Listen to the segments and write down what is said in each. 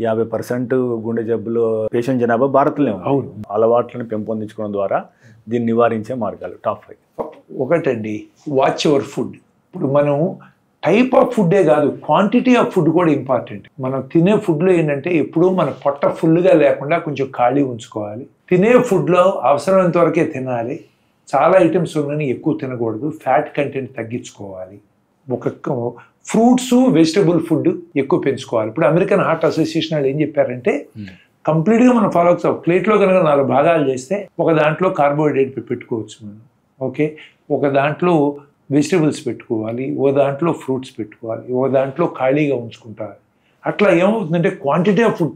50% గుండె జబ్బులు పేషెంట్ జనాభా భారత్లో అవును. అలవాట్లను పెంపొందించుకోవడం ద్వారా దీన్ని నివారించే మార్గాలు టాప్ 5. ఒకటండి, వాచ్ యువర్ ఫుడ్. ఇప్పుడు మనం టైప్ ఆఫ్ ఫుడ్డే కాదు, క్వాంటిటీ ఆఫ్ ఫుడ్ కూడా ఇంపార్టెంట్. మనం తినే ఫుడ్లో ఏంటంటే ఎప్పుడూ మన పొట్ట ఫుల్గా లేకుండా కొంచెం ఖాళీ ఉంచుకోవాలి. తినే ఫుడ్లో అవసరమైనంత వరకే తినాలి. చాలా ఐటమ్స్ ఉన్నాయి, ఎక్కువ తినకూడదు. ఫ్యాట్ కంటెంట్ తగ్గించుకోవాలి. ఒక ఫ్రూట్స్ వెజిటబుల్ ఫుడ్ ఎక్కువ పెంచుకోవాలి. ఇప్పుడు అమెరికన్ హార్ట్ అసోసియేషన్ వాళ్ళు ఏం చెప్పారంటే కంప్లీట్గా మనం ఫాలో అవుతాం. ప్లేట్లో కనుక 4 భాగాలు చేస్తే ఒక దాంట్లో కార్బోహైడ్రేట్ పెట్టుకోవచ్చు మనం, ఓకే, ఒక దాంట్లో వెజిటబుల్స్ పెట్టుకోవాలి, ఓ దాంట్లో ఫ్రూట్స్ పెట్టుకోవాలి, ఓ దాంట్లో ఖాళీగా ఉంచుకుంటారు. అట్లా ఏమవుతుందంటే క్వాంటిటీ ఆఫ్ ఫుడ్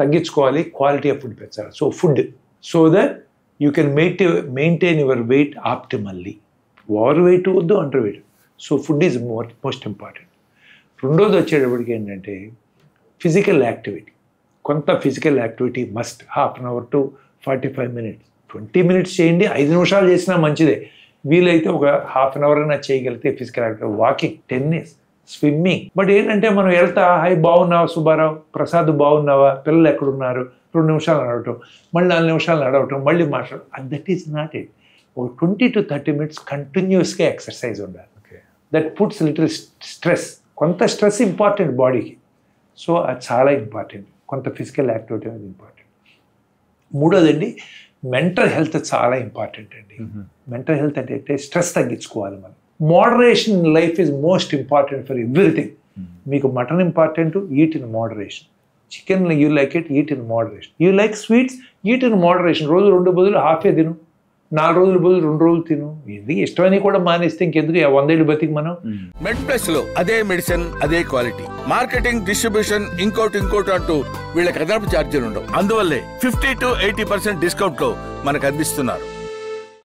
తగ్గించుకోవాలి, క్వాలిటీ ఆఫ్ ఫుడ్ పెంచాలి. So food, so that you can maintain your weight optimally. Overweight వద్దు, underweight. So food is most important. రెండోది వచ్చేటప్పటికి ఏంటంటే ఫిజికల్ యాక్టివిటీ. కొంత physical activity must. 1/2 hour to 45 minutes, 20 minutes చేయండి. 5 నిమిషాలు చేసినా మంచిదే. వీలైతే ఒక 1/2 hour అయినా చేయగలిగితే physical activity, walking, tennis, swimming. But ఏంటంటే మనం వెళ్తా, హై బాగున్నావా సుబ్బారావు, ప్రసాద్ బాగున్నావా, పిల్లలు ఎక్కడున్నారు, 2 నిమిషాలు నడవటం, మళ్ళీ 4 నిమిషాలు నడవటం, మళ్ళీ మాట్లాడటం. That is not it. ఒక 20 to 30 minutes కంటిన్యూస్గా ఎక్సర్సైజ్ ఉండాలి. That puts little stress. కొంత స్ట్రెస్ ఇంపార్టెంట్ బాడీకి. సో అది చాలా ఇంపార్టెంట్. కొంత ఫిజికల్ యాక్టివిటీ అనేది ఇంపార్టెంట్. మూడోదండి, మెంటల్ హెల్త్ చాలా ఇంపార్టెంట్ అండి. మెంటల్ హెల్త్ అంటే స్ట్రెస్ తగ్గించుకోవాలి మనం. Moderation in life is most important for everything. మీకు mutton important, eat in moderation. Chicken you like it, eat in moderation. You like sweets, eat in moderation. రోజు 2 బదులు హాఫే తిను, 4 రోజుల బదులు 2 రోజులు తిను. ఎందుకు ఇష్టమని కూడా మానేస్తే ఇంకెందుకు 100 ఏళ్ళు బతికి మనం. మెడ్ లో అదే మెడిసిన్, అదే క్వాలిటీ. మార్కెటింగ్, డిస్ట్రిబ్యూషన్, ఇంకోటి అంటూ వీళ్ళకి అదనపు ఛార్జీలు ఉండవు. అందువల్లే 50 to 80% డిస్కౌంట్ లో మనకు అందిస్తున్నారు.